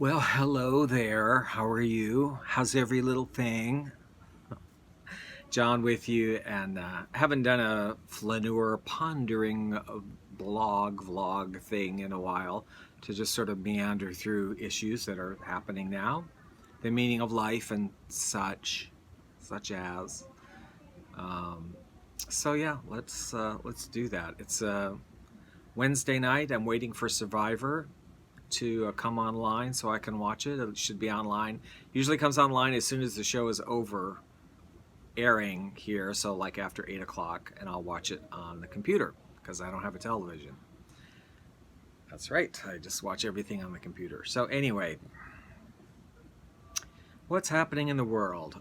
Well, hello there. How are you? How's every little thing? John with you, and haven't done a Flaneur pondering vlog thing in a while to just sort of meander through issues that are happening now, the meaning of life and such as. Um, so yeah, let's do that. It's Wednesday night. I'm waiting for Survivor to come online so I can watch it. It should be online. Usually comes online as soon as the show is over airing here, so like after 8 o'clock, and I'll watch it on the computer because I don't have a television. That's right, I just watch everything on the computer. So anyway, what's happening in the world?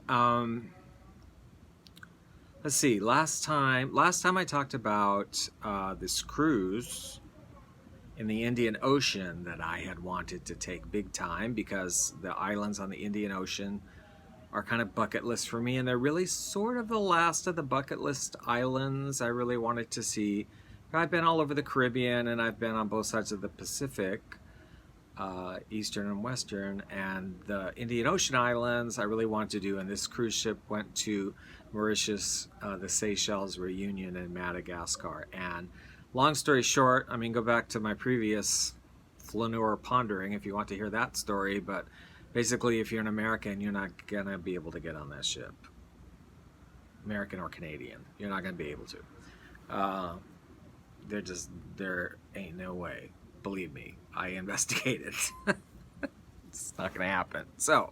Let's see. Last time I talked about this cruise in the Indian Ocean that I had wanted to take big time because the islands on the Indian Ocean are kind of bucket list for me, and they're really sort of the last of the bucket list islands I really wanted to see. I've been all over the Caribbean, and I've been on both sides of the Pacific, Eastern and Western, and the Indian Ocean islands I really wanted to do, and this cruise ship went to Mauritius, the Seychelles, Reunion, and Madagascar. And long story short, I mean, go back to my previous Flaneur pondering if you want to hear that story, but basically, if you're an American, you're not going to be able to get on that ship. American or Canadian, you're not going to be able to. There ain't no way. Believe me, I investigated. It's not going to happen. So,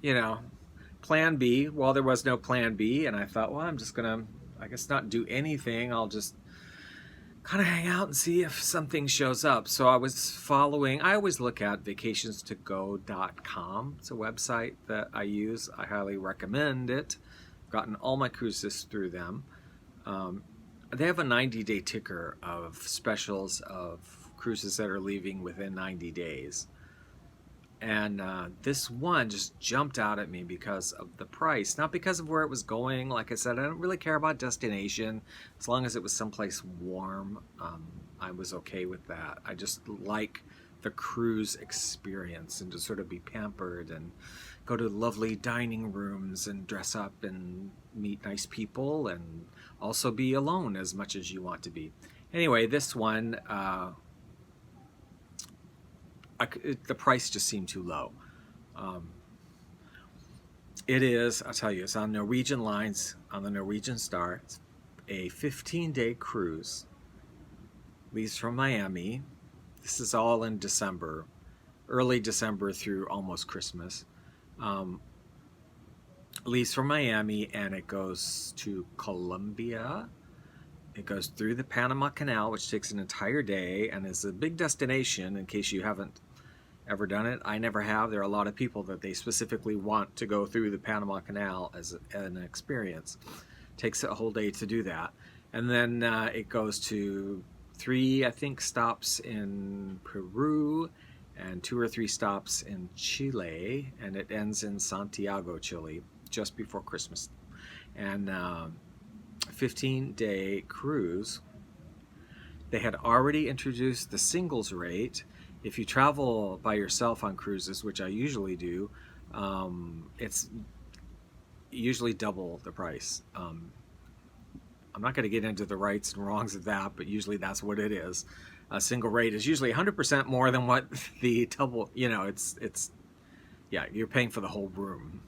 you know, plan B, well, there was no plan B, and I thought, well, I'm just going to, I guess, not do anything. I'll just kind of hang out and see if something shows up. So I always look at vacationstogo.com. It's a website that I use. I highly recommend it. I've gotten all my cruises through them. They have a 90-day ticker of specials of cruises that are leaving within 90 days. And this one just jumped out at me because of the price, not because of where it was going. Like I said, I don't really care about destination. As long as it was someplace warm, I was okay with that. I just like the cruise experience and to sort of be pampered and go to lovely dining rooms and dress up and meet nice people and also be alone as much as you want to be. Anyway, this one, the price just seemed too low. It is, I'll tell you, it's on Norwegian Lines, on the Norwegian Star. It's a 15-day cruise. Leaves from Miami. This is all in December, early December through almost Christmas. Leaves from Miami, and it goes to Colombia. It goes through the Panama Canal, which takes an entire day and is a big destination in case you haven't ever done it. I never have. There are a lot of people that they specifically want to go through the Panama Canal as an experience. It takes a whole day to do that. And then it goes to 3, I think, stops in Peru and 2 or 3 stops in Chile, and it ends in Santiago, Chile, just before Christmas. And 15-day cruise. They had already introduced the singles rate. If you travel by yourself on cruises, which I usually do, it's usually double the price. I'm not going to get into the rights and wrongs of that, but usually that's what it is. A single rate is usually 100% more than what the double, yeah, you're paying for the whole room,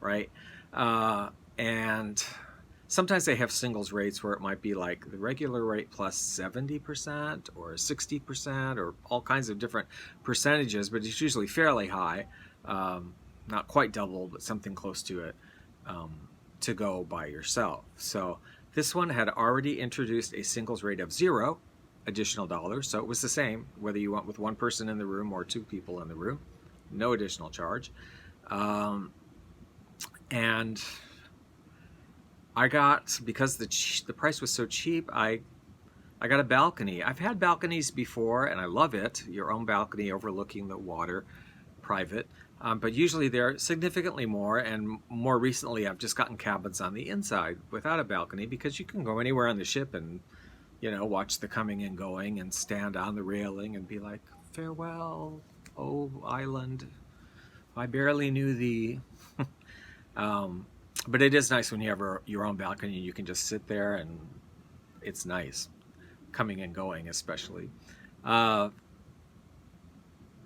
right? And sometimes they have singles rates where it might be like the regular rate plus 70% or 60% or all kinds of different percentages, but it's usually fairly high, not quite double, but something close to it, to go by yourself. So this one had already introduced a singles rate of $0 additional dollars, so it was the same whether you went with one person in the room or 2 people in the room, no additional charge. And I got, because the price was so cheap, I got a balcony. I've had balconies before, and I love it. Your own balcony overlooking the water, private. But usually they're significantly more, and more recently I've just gotten cabins on the inside without a balcony because you can go anywhere on the ship and, watch the coming and going and stand on the railing and be like, farewell, Oh, island, I barely knew thee. um, but it is nice when you have your own balcony. You can just sit there, and it's nice, coming and going, especially. Uh,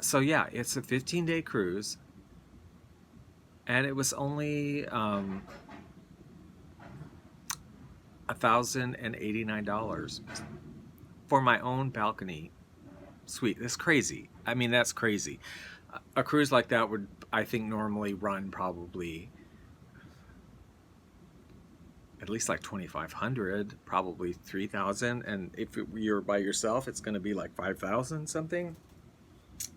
so yeah, it's a 15-day cruise, and it was only $1,089 for my own balcony suite. That's crazy. I mean, that's crazy. A cruise like that would, I think, normally run probably at least like 2,500, probably 3,000, and if you're by yourself, it's going to be like 5,000 something,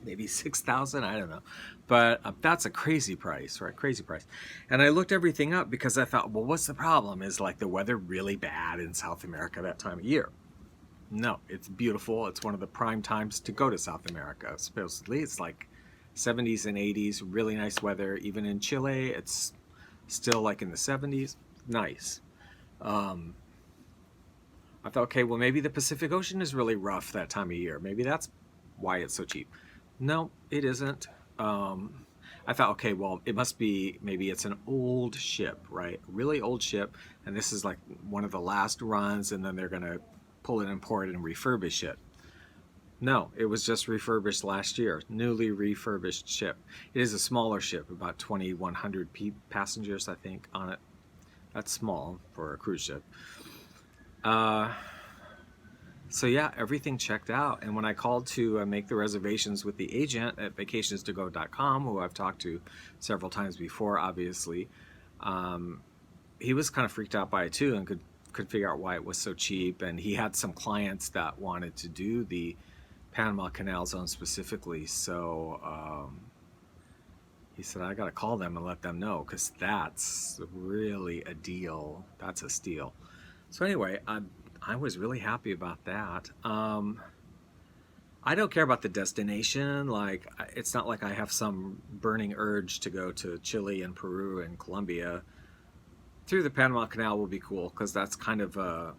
maybe 6,000. I don't know, but that's a crazy price, right? Crazy price. And I looked everything up because I thought, well, what's the problem? Is like the weather really bad in South America that time of year? No, it's beautiful. It's one of the prime times to go to South America. Supposedly, it's like 70s and 80s, really nice weather. Even in Chile, it's still like in the 70s. Nice. Um, I thought, okay, well, maybe the Pacific Ocean is really rough that time of year. Maybe that's why it's so cheap. No, it isn't. I thought, okay, well, it must be, maybe it's an old ship, right? Really old ship. And this is like one of the last runs, and then they're going to pull it and pour it and refurbish it. No, it was just refurbished last year. Newly refurbished ship. It is a smaller ship, about 2,100 passengers, I think, on it. That's small for a cruise ship. Uh, so yeah, everything checked out. And when I called to make the reservations with the agent at vacationstogo.com, who I've talked to several times before, obviously, um, he was kind of freaked out by it too, and could figure out why it was so cheap. And he had some clients that wanted to do the Panama Canal Zone specifically. So he said, I got to call them and let them know, because that's really a deal. That's a steal. So anyway, I was really happy about that. I don't care about the destination. Like, it's not like I have some burning urge to go to Chile and Peru and Colombia. Through the Panama Canal will be cool, because that's kind of a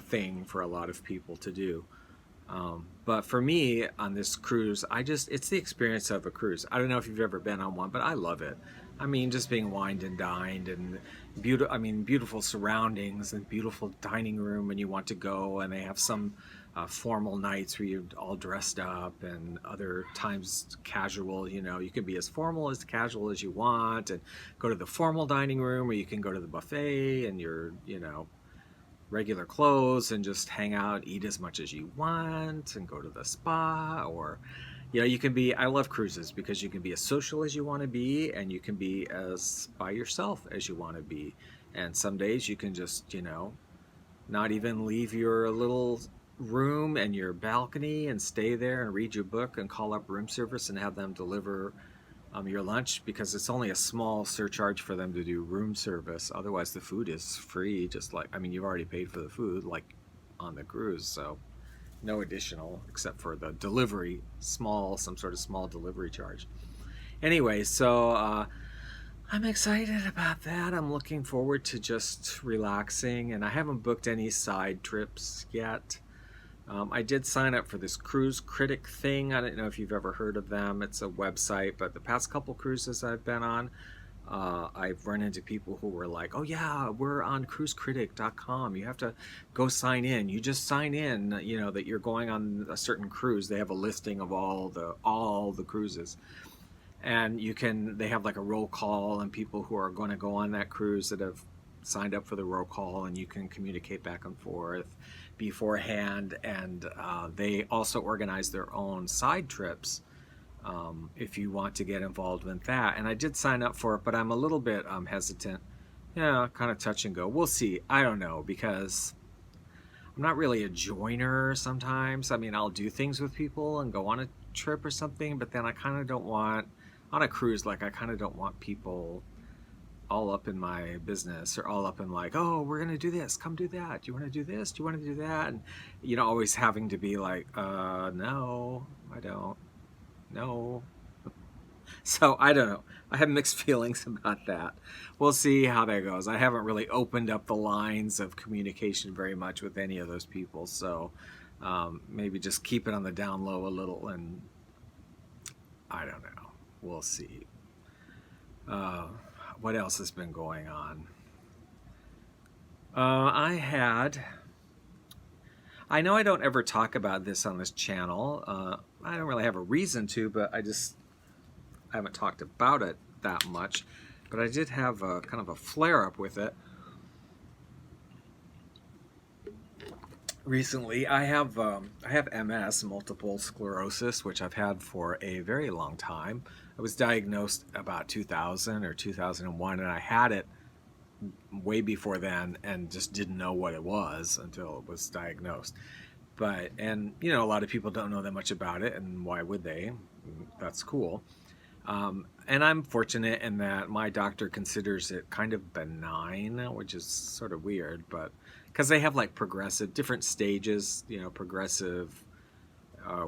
thing for a lot of people to do. But for me on this cruise, it's the experience of a cruise. I don't know if you've ever been on one, but I love it. I mean, just being wined and dined, and beautiful surroundings and beautiful dining room when you want to go. And they have some formal nights where you're all dressed up, and other times casual. You can be as formal as casual as you want, and go to the formal dining room, or you can go to the buffet and you're, regular clothes and just hang out, eat as much as you want, and go to the spa. Or you can be, I love cruises because you can be as social as you want to be, and you can be as by yourself as you want to be. And some days you can just, not even leave your little room and your balcony, and stay there and read your book and call up room service and have them deliver your lunch, because it's only a small surcharge for them to do room service. Otherwise, the food is free. Just like, you've already paid for the food, like on the cruise, so no additional except for the delivery, some sort of small delivery charge. Anyway, so I'm excited about that. I'm looking forward to just relaxing, and I haven't booked any side trips yet. I did sign up for this cruise critic thing. I don't know if you've ever heard of them. It's a website, but the past couple cruises I've been on, I've run into people who were like, oh yeah, we're on cruisecritic.com. You have to go sign in. You just sign in, that you're going on a certain cruise. They have a listing of all the cruises. And they have like a roll call, and people who are going to go on that cruise that have signed up for the roll call, and you can communicate back and forth beforehand. And they also organize their own side trips, if you want to get involved in that. And I did sign up for it, but I'm a little bit hesitant. Kind of touch and go. We'll see. I don't know, because I'm not really a joiner sometimes. I'll do things with people and go on a trip or something, but then I kind of don't want, on a cruise, like, I kind of don't want people all up in my business, or all up in like, oh, we're going to do this, come do that. Do you want to do this? Do you want to do that? And, always having to be like, no, I don't. No. So I don't know. I have mixed feelings about that. We'll see how that goes. I haven't really opened up the lines of communication very much with any of those people. So maybe just keep it on the down low a little. And I don't know. We'll see. What else has been going on? I know I don't ever talk about this on this channel. I don't really have a reason to, but I haven't talked about it that much. But I did have a kind of a flare-up with it recently. I have MS, multiple sclerosis, which I've had for a very long time. I was diagnosed about 2000 or 2001, and I had it way before then and just didn't know what it was until it was diagnosed. And you know, a lot of people don't know that much about it, and why would they? That's cool. And I'm fortunate in that my doctor considers it kind of benign, which is sort of weird, but because they have like different stages, you know, progressive,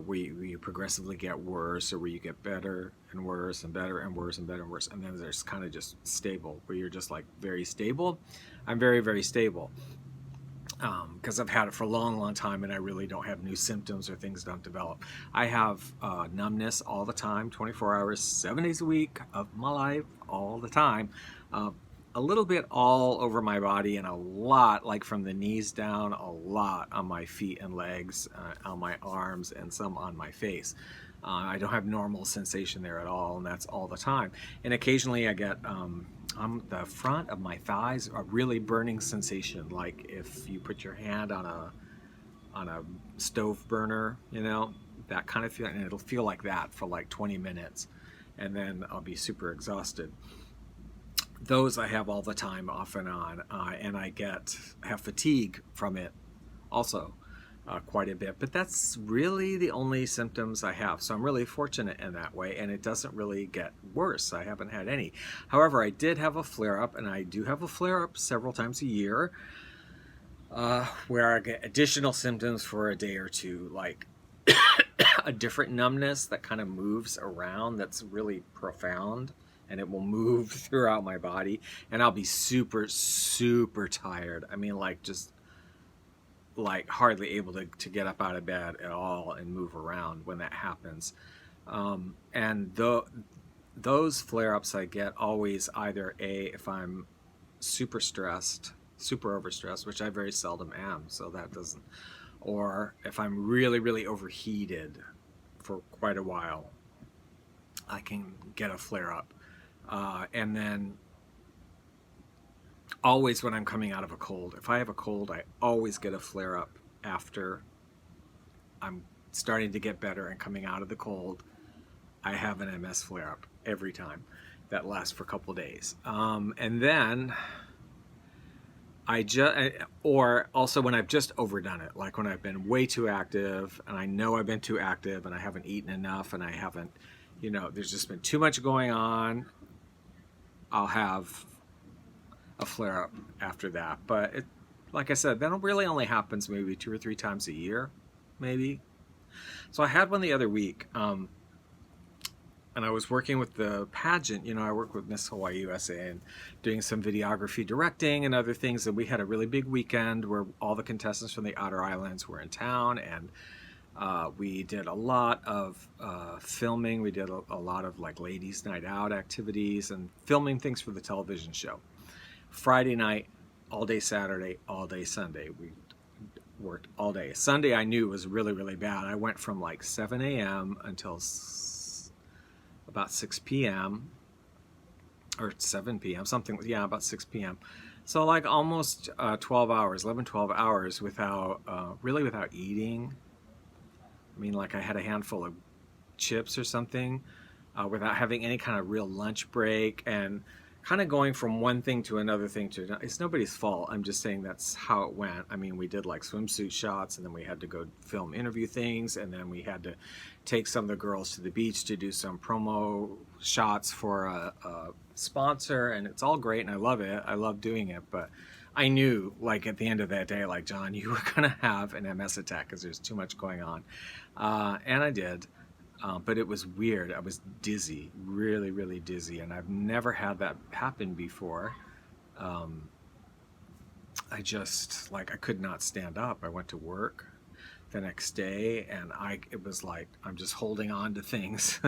where you progressively get worse, or where you get better and worse and better and worse and better and worse. And then there's kind of just stable, where you're just like very stable. I'm very, very stable. Because I've had it for a long, long time, and I really don't have new symptoms, or things don't develop. I have numbness all the time, 24 hours, 7 days a week of my life, all the time. A little bit all over my body, and a lot, like from the knees down, a lot on my feet and legs, on my arms, and some on my face. I don't have normal sensation there at all, and that's all the time. And occasionally I get on the front of my thighs a really burning sensation, like if you put your hand on a stove burner, you know, that kind of feeling, and it'll feel like that for like 20 minutes, and then I'll be super exhausted. Those I have all the time, off and on, and I have fatigue from it also. Quite a bit, but that's really the only symptoms I have. So I'm really fortunate in that way, and it doesn't really get worse. I haven't had any. However, I did have a flare-up, and I do have a flare-up several times a year, where I get additional symptoms for a day or two, like a different numbness that kind of moves around, that's really profound, and it will move throughout my body, and I'll be super, super tired. I mean, like, just like hardly able to get up out of bed at all and move around when that happens. Those flare-ups I get always either if I'm super stressed, super overstressed, which I very seldom am, so that doesn't, or if I'm really, really overheated for quite a while, I can get a flare-up. And then always when I'm coming out of a cold. If I have a cold, I always get a flare-up after I'm starting to get better and coming out of the cold. I have an MS flare-up every time. That lasts for a couple of days. And then or also when I've just overdone it, like when I've been way too active, and I know I've been too active, and I haven't eaten enough, and I haven't, you know, there's just been too much going on, I'll have a flare-up after that. But it, like I said, that really only happens maybe 2 or 3 times a year, maybe. So I had one the other week, and I was working with the pageant. You know, I work with Miss Hawaii USA and doing some videography, directing, and other things. And we had a really big weekend where all the contestants from the Outer Islands were in town, and we did a lot of filming. We did a lot of like ladies' night out activities and filming things for the television show. Friday night, all day Saturday, all day Sunday. We worked all day. Sunday I knew was really, really bad. I went from like 7 a.m. until about 6 p.m. or 7 p.m. something. Yeah, about 6 p.m. So like almost 12 hours, 11, 12 hours without eating. I mean, like I had a handful of chips or something, without having any kind of real lunch break, and kind of going from one thing to another thing to, it's nobody's fault. I'm just saying that's how it went. I mean, we did like swimsuit shots, and then we had to go film interview things, and then we had to take some of the girls to the beach to do some promo shots for a sponsor, and it's all great, and I love it. I love doing it, but I knew, like, at the end of that day, like, John, you were gonna have an MS attack because there's too much going on, and I did. But it was weird. I was dizzy, really, really dizzy, and I've never had that happen before. I just, like, I could not stand up. I went to work. the next day, and it was like I'm just holding on to things,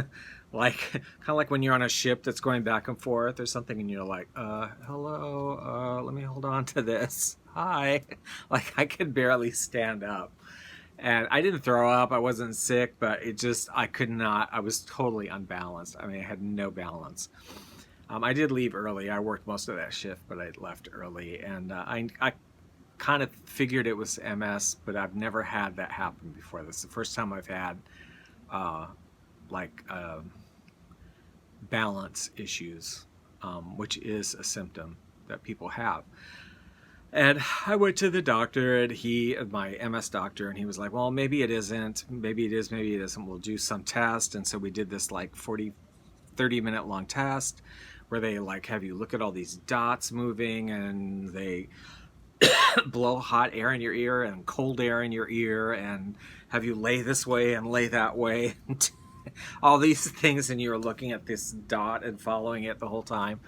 like kind of like when you're on a ship that's going back and forth or something, and you're like, hello, let me hold on to this. Hi, like I could barely stand up, and I didn't throw up. I wasn't sick, but I could not. I was totally unbalanced. I mean, I had no balance. I did leave early. I worked most of that shift, but I left early, and I kind of figured it was MS, but I've never had that happen before. This is the first time I've had uh, like balance issues, which is a symptom that people have. And I went to the doctor, and my MS doctor, and he was like, well, maybe it isn't, maybe it is, maybe it isn't. We'll do some test. And so we did this like 30-minute long test where they like have you look at all these dots moving, and they blow hot air in your ear and cold air in your ear, and have you lay this way and lay that way. All these things, and you're looking at this dot and following it the whole time,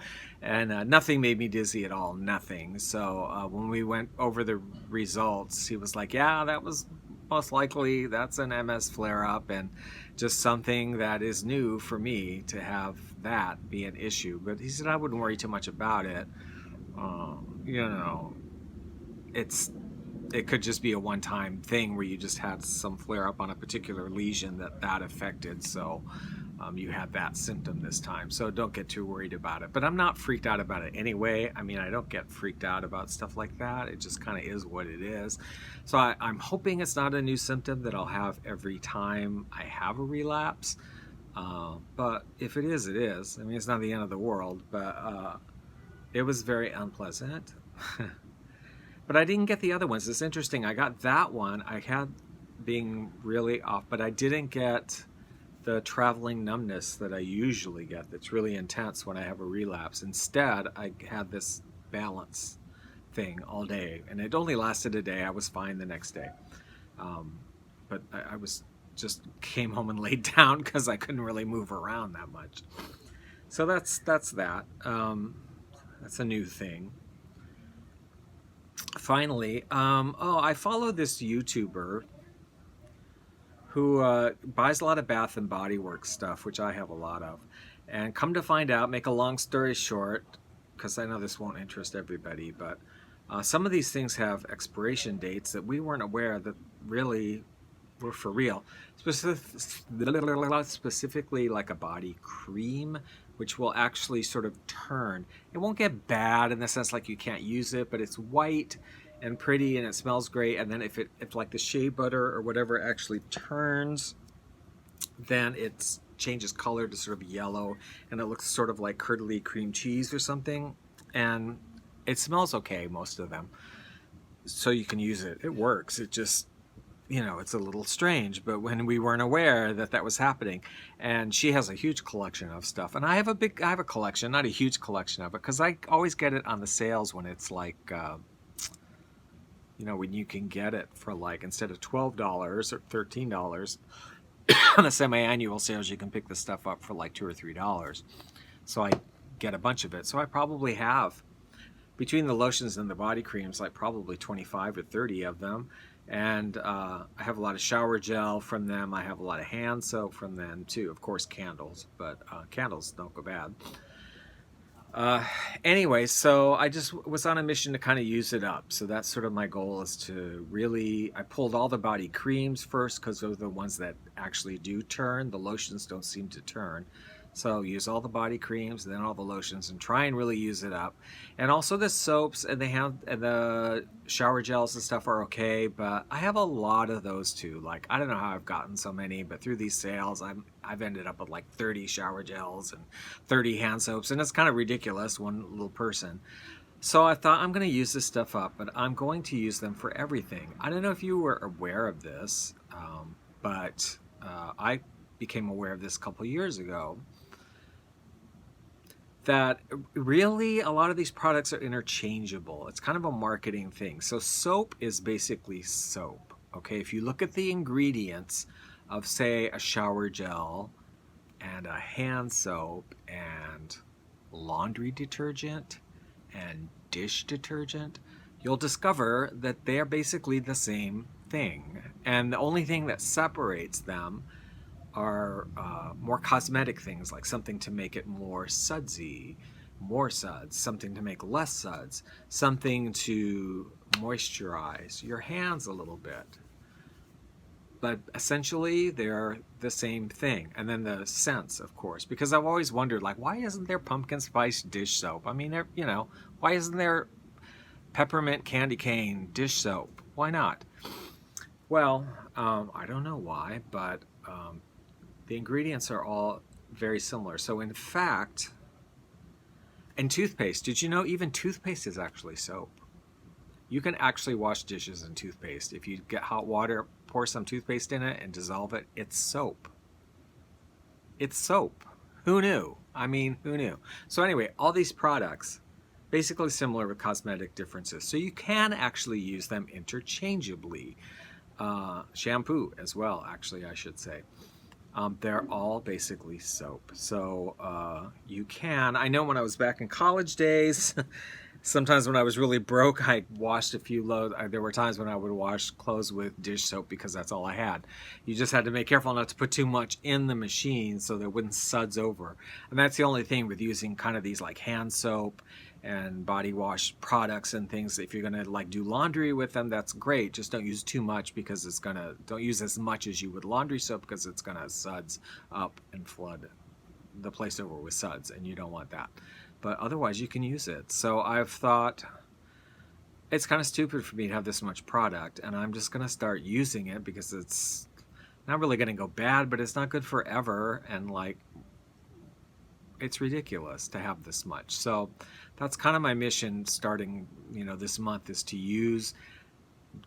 and nothing made me dizzy at all, nothing. So when we went over the results, he was like, yeah, that was most likely, that's an MS flare-up, and just something that is new for me to have that be an issue. But he said I wouldn't worry too much about it. You know, it could just be a one-time thing where you just had some flare-up on a particular lesion that affected, so you had that symptom this time. So don't get too worried about it. But I'm not freaked out about it anyway. I mean, I don't get freaked out about stuff like that. It just kind of is what it is. So I'm hoping it's not a new symptom that I'll have every time I have a relapse. But if it is, it is. I mean, it's not the end of the world, but it was very unpleasant. But I didn't get the other ones. It's interesting. I got that one. I had being really off, but I didn't get the traveling numbness that I usually get that's really intense when I have a relapse. Instead, I had this balance thing all day, and it only lasted a day. I was fine the next day. But I was just came home and laid down because I couldn't really move around that much. So that's that. That's a new thing. Finally, I follow this YouTuber who buys a lot of Bath and Body Works stuff, which I have a lot of. And come to find out, make a long story short, because I know this won't interest everybody, but some of these things have expiration dates that we weren't aware that really were for real. Specifically like a body cream, which will actually sort of turn. It won't get bad in the sense like you can't use it, but it's white and pretty and it smells great. And then if like the shea butter or whatever actually turns, then it changes color to sort of yellow, and it looks sort of like curdly cream cheese or something. And it smells okay, most of them. So you can use it. It works. It just, it's a little strange, but when we weren't aware that was happening. And she has a huge collection of stuff, and I have a collection, not a huge collection of it, because I always get it on the sales when it's like, when you can get it for like, instead of $12 or $13 on the semi-annual sales, you can pick the stuff up for like $2 or $3. So I get a bunch of it. So I probably have, between the lotions and the body creams, like probably 25 or 30 of them. And I have a lot of shower gel from them. I have a lot of hand soap from them too. Of course, candles, but candles don't go bad. Anyway, so I just was on a mission to kind of use it up. So that's sort of my goal, is to really, I pulled all the body creams first because those are the ones that actually do turn. The lotions don't seem to turn. So use all the body creams, and then all the lotions, and try and really use it up. And also the soaps and the shower gels and stuff are okay, but I have a lot of those too. Like, I don't know how I've gotten so many, but through these sales, I've ended up with like 30 shower gels and 30 hand soaps, and it's kind of ridiculous, one little person. So I thought, I'm going to use this stuff up, but I'm going to use them for everything. I don't know if you were aware of this, but I became aware of this a couple years ago, that really a lot of these products are interchangeable. It's kind of a marketing thing. So soap is basically soap. Okay, if you look at the ingredients of, say, a shower gel and a hand soap and laundry detergent and dish detergent, you'll discover that they are basically the same thing. And the only thing that separates them are more cosmetic things, like something to make it more sudsy, more suds, something to make less suds, something to moisturize your hands a little bit. But essentially, they're the same thing. And then the scents, of course, because I've always wondered, like, why isn't there pumpkin spice dish soap? I mean, you know, why isn't there peppermint candy cane dish soap? Why not? Well, I don't know why, but the ingredients are all very similar. So in fact, and toothpaste, did you know even toothpaste is actually soap? You can actually wash dishes in toothpaste. If you get hot water, pour some toothpaste in it and dissolve it, it's soap. It's soap. Who knew? I mean, who knew? So anyway, all these products, basically similar with cosmetic differences. So you can actually use them interchangeably. Shampoo as well, actually, I should say. They're all basically soap. So you can, I know when I was back in college days, sometimes when I was really broke, I washed a few loads. There were times when I would wash clothes with dish soap because that's all I had. You just had to be careful not to put too much in the machine so that it wouldn't suds over. And that's the only thing with using kind of these like hand soap and body wash products and things. If you're gonna like do laundry with them, that's great. Just don't use too much because it's gonna, don't use as much as you would laundry soap because it's gonna suds up and flood the place over with suds, and you don't want that. But otherwise you can use it. So I've thought it's kind of stupid for me to have this much product, and I'm just gonna start using it because it's not really gonna go bad, but it's not good forever, and like it's ridiculous to have this much. So that's kind of my mission starting, you know, this month, is to use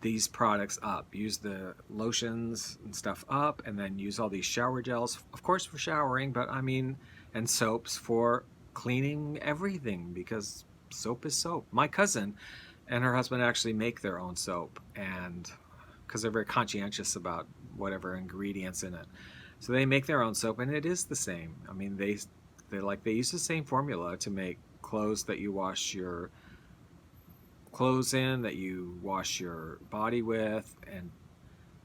these products up, use the lotions and stuff up, and then use all these shower gels, of course for showering, but I mean, and soaps for cleaning everything, because soap is soap. My cousin and her husband actually make their own soap, and because they're very conscientious about whatever ingredients in it, so they make their own soap, and it is the same. I mean, they use the same formula to make clothes that you wash your clothes in, that you wash your body with, and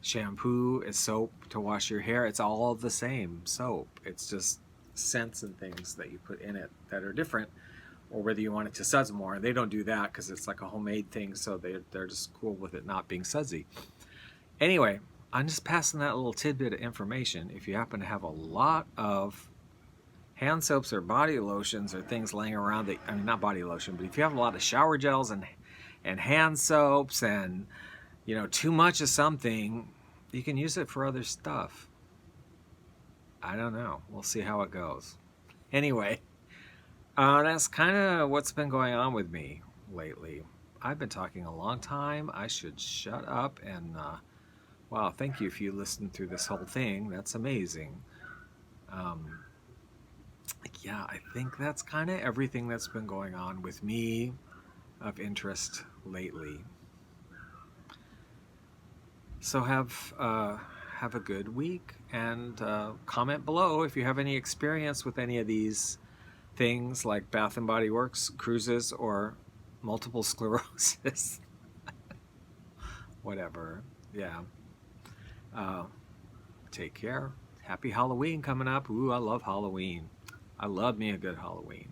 shampoo is soap to wash your hair. It's all the same soap. It's just scents and things that you put in it that are different, or whether you want it to suds more. They don't do that because it's like a homemade thing, so they're just cool with it not being sudsy. Anyway, I'm just passing that little tidbit of information. If you happen to have a lot of hand soaps or body lotions or things laying around that, I mean, not body lotion, but if you have a lot of shower gels and hand soaps and, you know, too much of something, you can use it for other stuff. I don't know. We'll see how it goes. Anyway, that's kind of what's been going on with me lately. I've been talking a long time. I should shut up, and wow, thank you if you listened through this whole thing. That's amazing. Yeah, I think that's kind of everything that's been going on with me of interest lately. So have a good week, and comment below if you have any experience with any of these things like Bath and Body Works, cruises, or multiple sclerosis. Whatever. Yeah. Take care. Happy Halloween coming up. Ooh, I love Halloween. I love me a good Halloween.